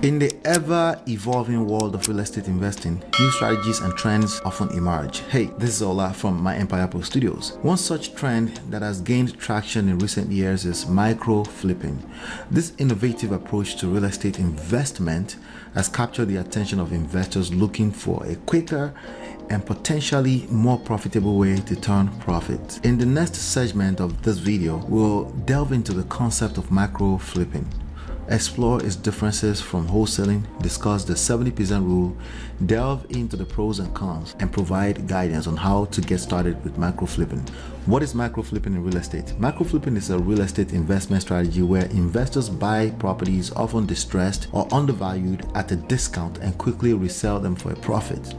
In the ever-evolving world of real estate investing, new strategies and trends often emerge. Hey, this is Ola from myEmpirePRO Studios. One such trend that has gained traction in recent years is micro-flipping. This innovative approach to real estate investment has captured the attention of investors looking for a quicker and potentially more profitable way to turn profits. In the next segment of this video, we'll delve into the concept of micro-flipping, explore its differences from wholesaling, discuss the 70% rule, delve into the pros and cons, and provide guidance on how to get started with micro-flipping. What is micro-flipping in real estate? Micro-flipping is a real estate investment strategy where investors buy properties often distressed or undervalued at a discount and quickly resell them for a profit.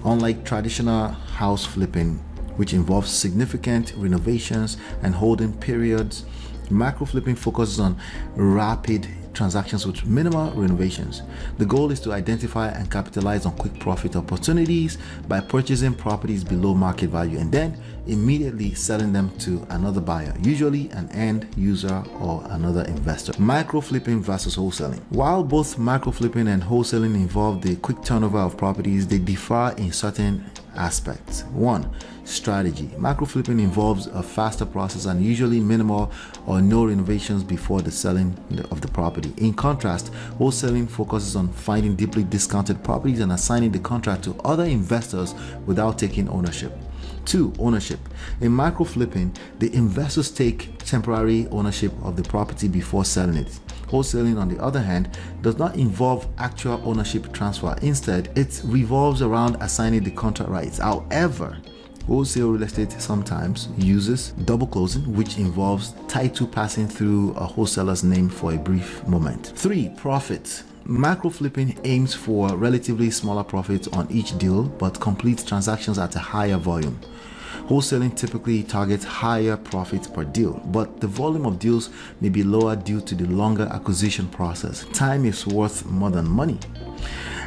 Unlike traditional house flipping, which involves significant renovations and holding periods, micro-flipping focuses on rapid transactions with minimal renovations. The goal is to identify and capitalize on quick profit opportunities by purchasing properties below market value and then immediately selling them to another buyer, usually an end user or another investor. Micro-flipping versus wholesaling. While both micro-flipping and wholesaling involve the quick turnover of properties, they differ in certain aspects. 1. Strategy. Micro-flipping involves a faster process and usually minimal or no renovations before the selling of the property. In contrast, wholesaling focuses on finding deeply discounted properties and assigning the contract to other investors without taking ownership. 2. Ownership. In micro-flipping, the investors take temporary ownership of the property before selling it. Wholesaling, on the other hand, does not involve actual ownership transfer. Instead, it revolves around assigning the contract rights. However, wholesale real estate sometimes uses double closing, which involves title passing through a wholesaler's name for a brief moment. 3. Profit. Micro-flipping aims for relatively smaller profits on each deal but completes transactions at a higher volume. Wholesaling typically targets higher profits per deal, but the volume of deals may be lower due to the longer acquisition process. Time is worth more than money.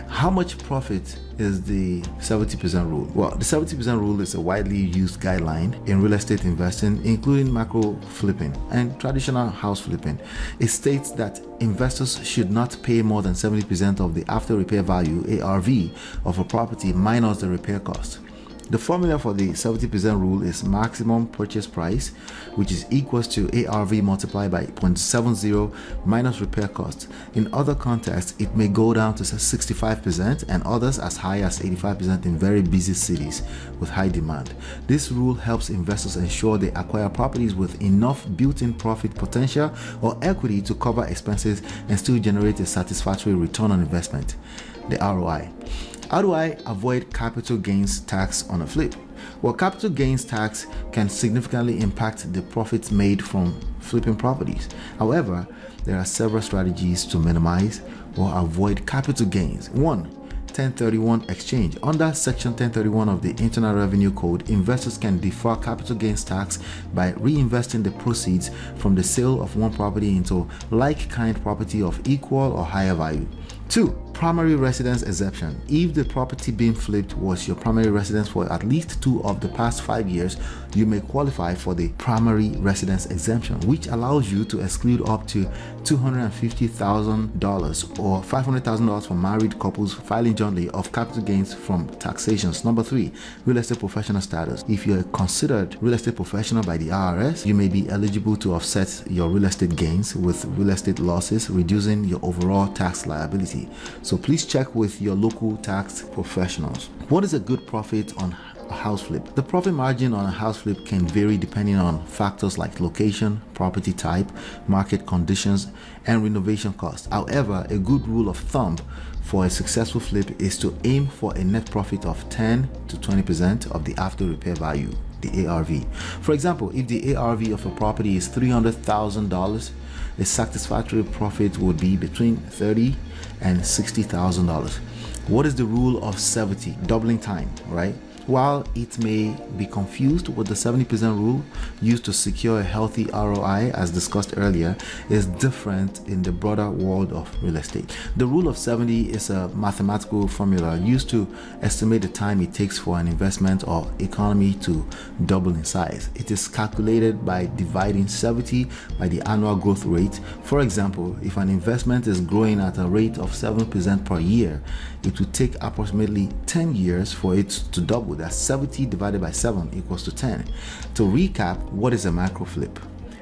How much profit is the 70% rule? Well, the 70% rule is a widely used guideline in real estate investing, including micro-flipping and traditional house flipping. It states that investors should not pay more than 70% of the after repair value, ARV, of a property minus the repair cost. The formula for the 70% rule is maximum purchase price, which is equals to ARV multiplied by 0.70 minus repair cost. In other contexts, it may go down to 65% and others as high as 85% in very busy cities with high demand. This rule helps investors ensure they acquire properties with enough built-in profit potential or equity to cover expenses and still generate a satisfactory return on investment, the ROI. How do I avoid capital gains tax on a flip? Well, capital gains tax can significantly impact the profits made from flipping properties. However, there are several strategies to minimize or avoid capital gains. 1. 1031 exchange. Under Section 1031 of the Internal Revenue Code, investors can defer capital gains tax by reinvesting the proceeds from the sale of one property into like-kind property of equal or higher value. 2. Primary residence exemption. If the property being flipped was your primary residence for at least 2 of the past 5 years, you may qualify for the primary residence exemption, which allows you to exclude up to $250,000 or $500,000 for married couples filing jointly of capital gains from taxations. Number 3, real estate professional status. If you're considered real estate professional by the IRS, you may be eligible to offset your real estate gains with real estate losses, reducing your overall tax liability. So please check with your local tax professionals. What is a good profit on a house flip? The profit margin on a house flip can vary depending on factors like location, property type, market conditions, and renovation costs. However, a good rule of thumb for a successful flip is to aim for a net profit of 10 to 20% of the after repair value, the ARV. For example, if the ARV of a property is $300,000, a satisfactory profit would be between $30,000 and $60,000. What is the rule of 70? Doubling time, right? While it may be confused with the 70% rule used to secure a healthy ROI, as discussed earlier, is different in the broader world of real estate. The rule of 70 is a mathematical formula used to estimate the time it takes for an investment or economy to double in size. It is calculated by dividing 70 by the annual growth rate. For example, if an investment is growing at a rate of 7% per year, it would take approximately 10 years for it to double. That's 70 divided by 7 equals to 10. To recap, what is a micro flip?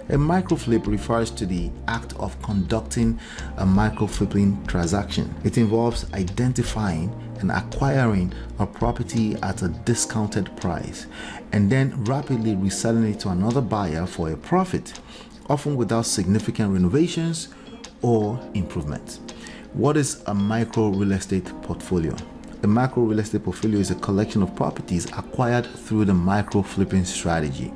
A micro flip refers to the act of conducting a micro flipping transaction. It involves identifying and acquiring a property at a discounted price and then rapidly reselling it to another buyer for a profit, often without significant renovations or improvements. What is a micro real estate portfolio? A micro real estate portfolio is a collection of properties acquired through the micro flipping strategy.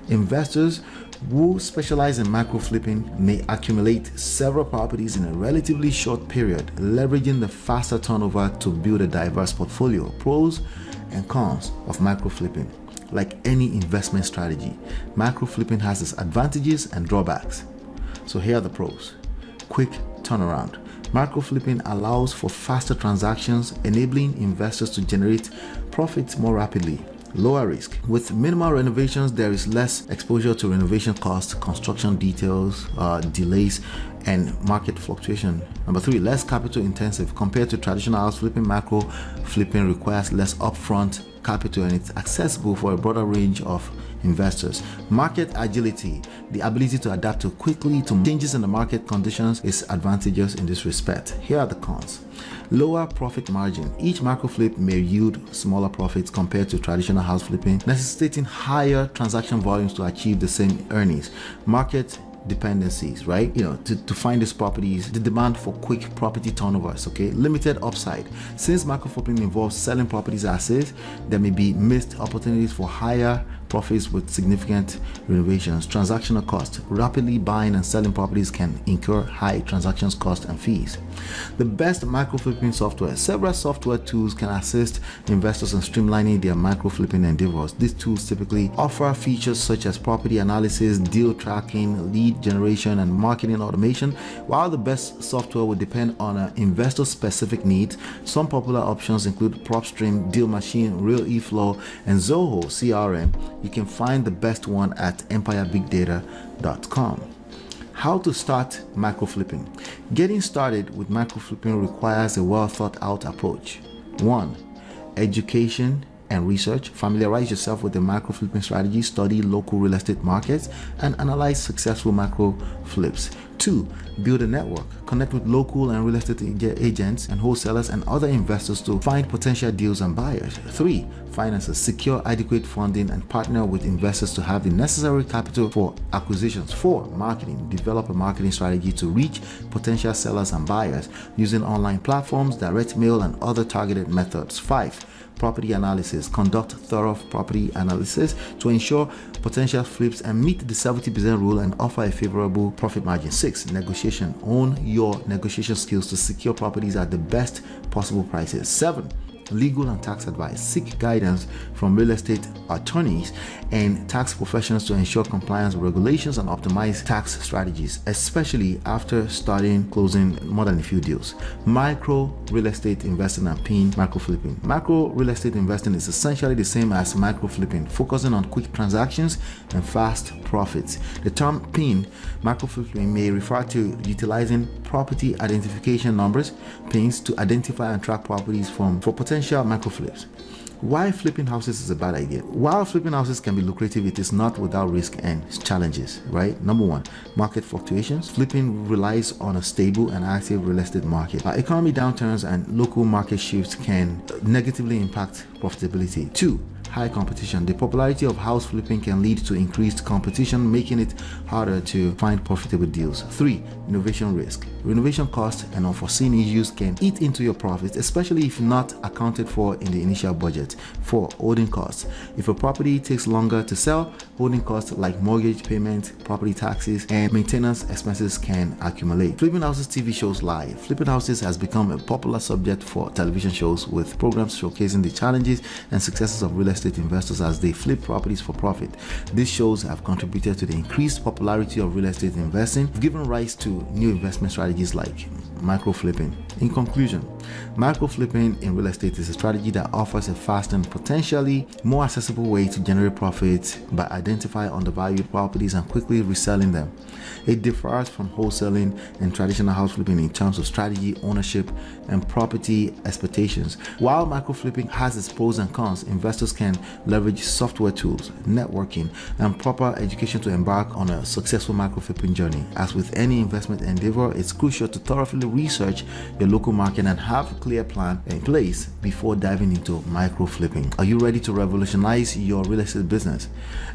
Investors who specialize in micro flipping may accumulate several properties in a relatively short period, leveraging the faster turnover to build a diverse portfolio. Pros and cons of micro flipping. Like any investment strategy, micro flipping has its advantages and drawbacks. So here are the pros. Quick turnaround. Micro flipping allows for faster transactions, enabling investors to generate profits more rapidly. Lower risk. With minimal renovations, there is less exposure to renovation costs, construction details, delays, and market fluctuation. Number 3, less capital intensive. Compared to traditional house flipping, macro flipping requires less upfront capital and it's accessible for a broader range of investors. Market agility. The ability to adapt quickly to changes in the market conditions is advantageous in this respect. Here are the cons. Lower profit margin. Each macro flip may yield smaller profits compared to traditional house flipping, necessitating higher transaction volumes to achieve the same earnings. Market dependencies, right? To find these properties, the demand for quick property turnovers, okay? Limited upside. Since macro flipping involves selling properties as is, there may be missed opportunities for higher profits with significant renovations. Transactional cost. Rapidly buying and selling properties can incur high transactions cost and fees. The best micro flipping software. Several software tools can assist investors in streamlining their micro flipping endeavors. These tools typically offer features such as property analysis, deal tracking, lead generation, and marketing automation. While the best software will depend on an investor specific needs, some popular options include PropStream, Deal Machine, Real eFlow, and Zoho CRM. You can find the best one at EmpireBigData.com. How to start micro flipping. Getting started with micro flipping requires a well thought out approach. 1. Education and research. Familiarize yourself with the micro flipping strategy, study local real estate markets, and analyze successful micro flips. 2. Build a network. Connect with local and real estate agents and wholesalers and other investors to find potential deals and buyers. 3. Finances. Secure adequate funding and partner with investors to have the necessary capital for acquisitions. 4. Marketing. Develop a marketing strategy to reach potential sellers and buyers using online platforms, direct mail, and other targeted methods. 5. Property analysis. Conduct thorough property analysis to ensure potential flips and meet the 70% rule and offer a favorable profit margin. 6. Negotiation. Own your negotiation skills to secure properties at the best possible prices. 7. Legal and tax advice. Seek guidance from real estate attorneys and tax professionals to ensure compliance with regulations and optimize tax strategies, especially after closing more than a few deals. Micro real estate investing and PIN micro flipping. Macro real estate investing is essentially the same as micro flipping, focusing on quick transactions and fast profits. The term PIN micro flipping may refer to utilizing property identification numbers, PINs, to identify and track properties for potential micro flips. Why flipping houses is a bad idea? While flipping houses can be lucrative, it is not without risk and challenges, right? Number 1, market fluctuations. Flipping relies on a stable and active real estate market. Economic downturns and local market shifts can negatively impact profitability. 2, high competition. The popularity of house flipping can lead to increased competition, making it harder to find profitable deals. 3, innovation risk. Renovation costs and unforeseen issues can eat into your profits, especially if not accounted for in the initial budget. 4, holding costs. If a property takes longer to sell, holding costs like mortgage payments, property taxes, and maintenance expenses can accumulate. Flipping houses TV shows live. Flipping houses has become a popular subject for television shows, with programs showcasing the challenges and successes of real estate investors as they flip properties for profit. These shows have contributed to the increased popularity of real estate investing, giving rise to new investment strategies like micro flipping. In conclusion, micro flipping in real estate is a strategy that offers a fast and potentially more accessible way to generate profits by identifying undervalued properties and quickly reselling them. It differs from wholesaling and traditional house flipping in terms of strategy, ownership, and property expectations. While micro flipping has its pros and cons, investors can leverage software tools, networking, and proper education to embark on a successful micro flipping journey. As with any investment endeavor, it's crucial to thoroughly research your local market and have a clear plan in place before diving into micro flipping. Are you ready to revolutionize your real estate business?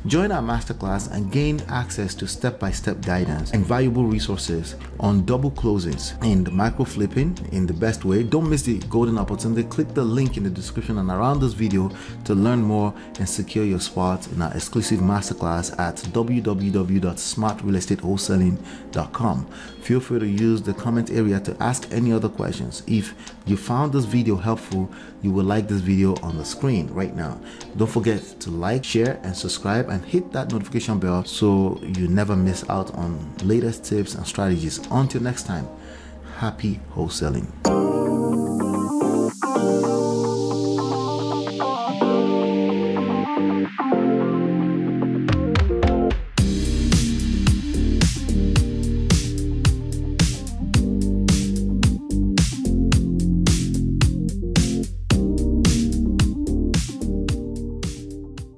Join our masterclass and gain access to step-by-step guidance and valuable resources on double closings and micro flipping in the best way. Don't miss the golden opportunity. Click the link in the description and around this video to learn more and secure your spot in our exclusive masterclass at www.smartrealestatewholesaling.com. Feel free to use the comment area to ask any other questions. If you found this video helpful, you will like this video on the screen right now. Don't forget to like, share, and subscribe, and hit that notification bell so you never miss out on latest tips and strategies. Until next time, happy wholesaling.